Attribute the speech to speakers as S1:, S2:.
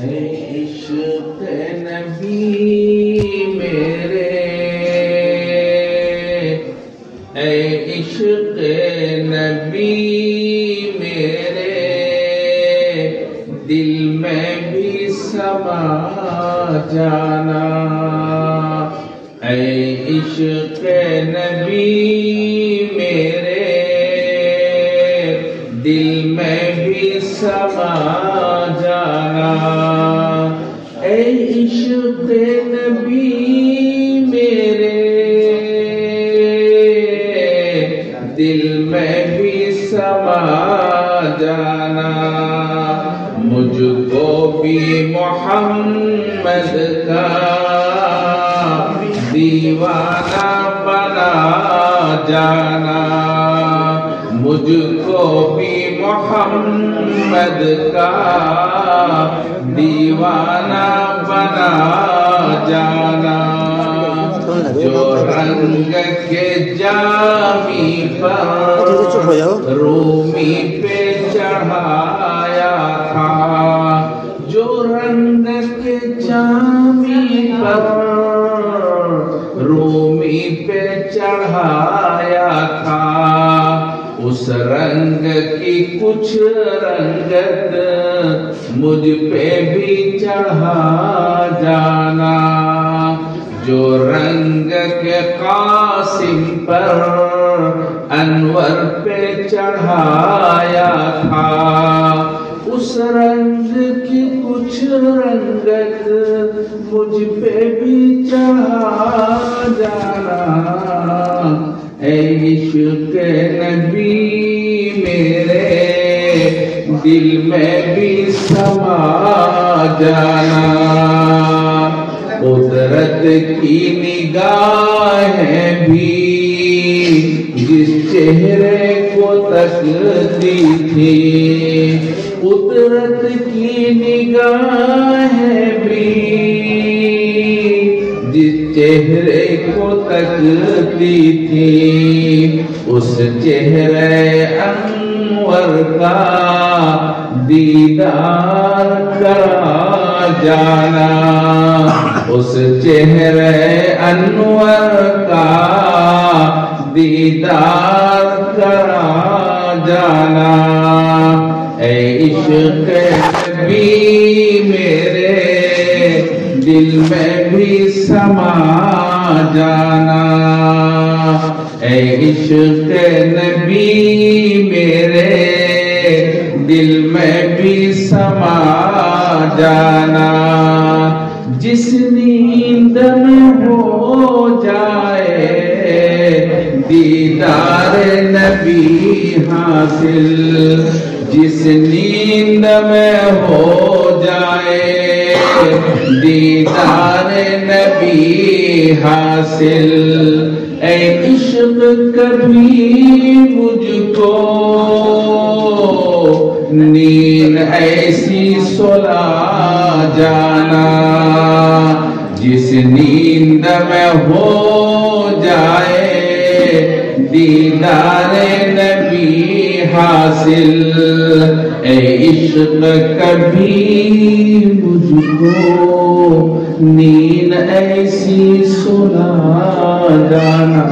S1: اے عشق نبی میرے، اے عشق نبی میرے، دل میں بھی سما جانا۔ اے عشق نبی میرے، دل میں بھی سما جانا۔ اے عشق نبی میرے، دل میں بھی سما جانا۔ مجھ کو بھی محمد کا دیوانہ بنا جانا، مجھ کو بھی محمد کا دیوانہ بنا جانا۔ جو رنگ کے جامی پر رومی پہ چڑھایا تھا، جو رنگ کے جامی پر رومی پہ چڑھایا تھا، اس رنگ کی کچھ رنگت مجھ پہ بھی چڑھا جانا۔ جو رنگ کے قاسم پر انور پہ چڑھایا تھا، اس رنگ کی کچھ رنگت مجھ پہ بھی چڑھا جانا۔ اے عشق نبی میرے، دل میں بھی سما جانا۔ قدرت کی نگاہیں بھی جس چہرے کو تکتی تھی، قدرت کی نگاہیں بھی جس چہرے کو تکتی تھی، اس چہرے انور کا دیدار کرا جانا، اس چہرے انور کا دیدار کرا جانا۔ اے عشق نبی میرے، دل میں بھی سما جانا۔ اے عشق نبی میرے، دل میں بھی سما جانا۔ جس نیند میں ہو جائے دیدار نبی حاصل، جس نیند میں ہو جائے دیدار نبی حاصل، اے عشق کبھی مجھ کو نیند ایسی سلا جانا، جس نیند میں ہو جائے دیدار نبی حاصل، اے عشق کبھی مجھ کو نیند ایسی سلا جانا۔